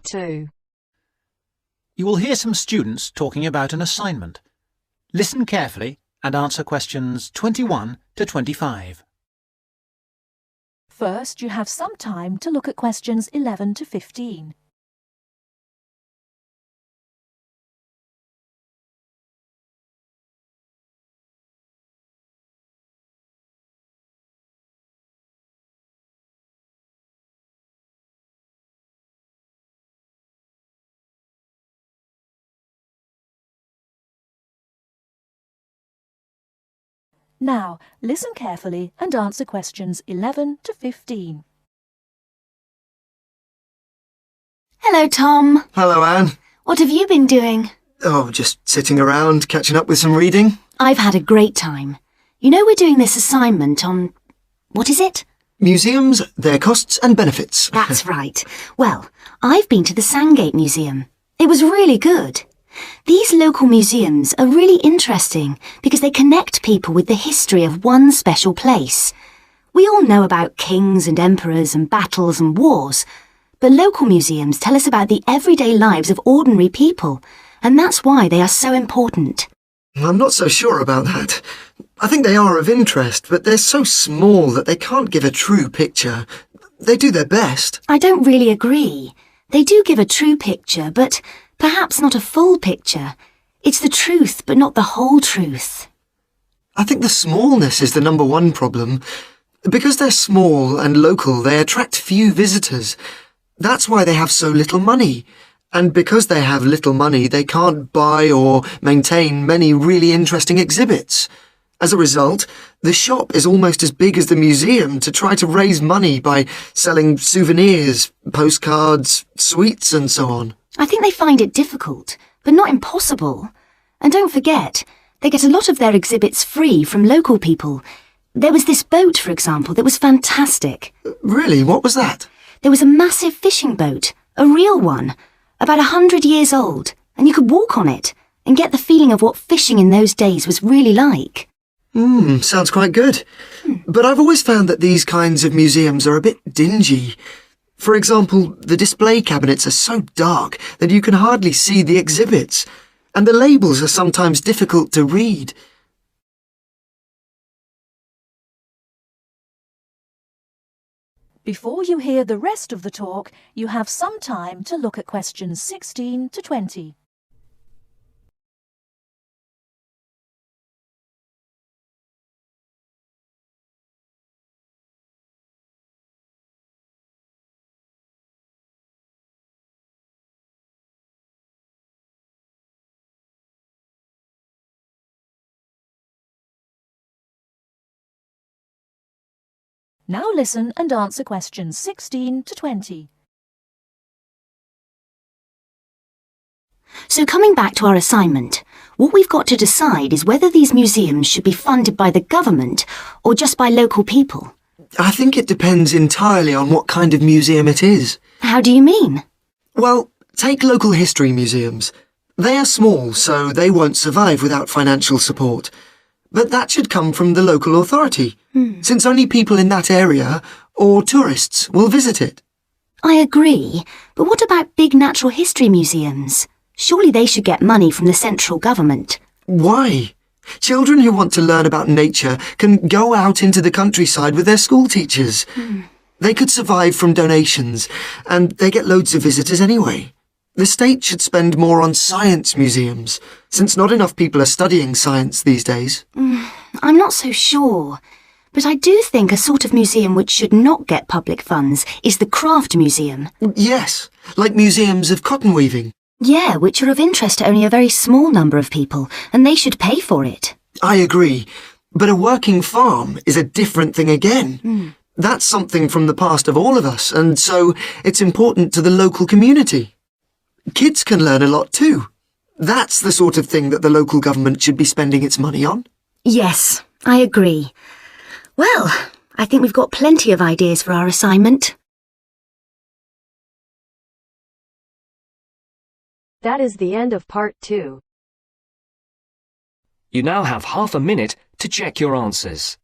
2. You will hear some students talking about an assignment. Listen carefully and answer questions 21 to 25. First, you have some time to look at questions 11 to 15. Now, listen carefully and answer questions 11 to 15. Hello, Tom. Hello, Anne. What have you been doing? Oh, just sitting around, catching up with some reading. I've had a great time. You know we're doing this assignment on... what is it? Museums, their costs and benefits. That's right. Well, I've been to the Sandgate Museum. It was really good. These local museums are really interesting because they connect people with the history of one special place. We all know about kings and emperors and battles and wars, but local museums tell us about the everyday lives of ordinary people, and that's why they are so important. I'm not so sure about that. I think they are of interest, but they're so small that they can't give a true picture. They do their best. I don't really agree. They do give a true picture, but perhaps not a full picture. It's the truth, but not the whole truth. I think the smallness is the number one problem. Because they're small and local, they attract few visitors. That's why they have so little money. And because they have little money, they can't buy or maintain many really interesting exhibits. As a result, the shop is almost as big as the museum to try to raise money by selling souvenirs, postcards, sweets and so on. I think they find it difficult, but not impossible. And don't forget, they get a lot of their exhibits free from local people. There was this boat, for example, that was fantastic. Really? What was that? There was a massive fishing boat, a real one, about 100 years old, and you could walk on it and get the feeling of what fishing in those days was really like. Sounds quite good. But I've always found that these kinds of museums are a bit dingy. For example, the display cabinets are so dark that you can hardly see the exhibits, and the labels are sometimes difficult to read. Before you hear the rest of the talk, you have some time to look at questions 16 to 20. Now listen and answer questions 16 to 20. So coming back to our assignment, what we've got to decide is whether these museums should be funded by the government or just by local people. I think it depends entirely on what kind of museum it is. How do you mean? Well, take local history museums. They are small, so they won't survive without financial support. But that should come from the local authority, since only people in that area or tourists will visit it. I agree, but what about big natural history museums? Surely they should get money from the central government. Why? Children who want to learn about nature can go out into the countryside with their school teachers. They could survive from donations, and they get loads of visitors anyway. The state should spend more on science museums, since not enough people are studying science these days. I'm not so sure. But I do think a sort of museum which should not get public funds is the craft museum. Yes, like museums of cotton weaving. Yeah, which are of interest to only a very small number of people, and they should pay for it. I agree, but a working farm is a different thing again. That's something from the past of all of us, and so it's important to the local community. Kids can learn a lot too. That's the sort of thing that the local government should be spending its money on. Yes, I agree. Well, I think we've got plenty of ideas for our assignment. That is the end of Part 2. You now have half a minute to check your answers.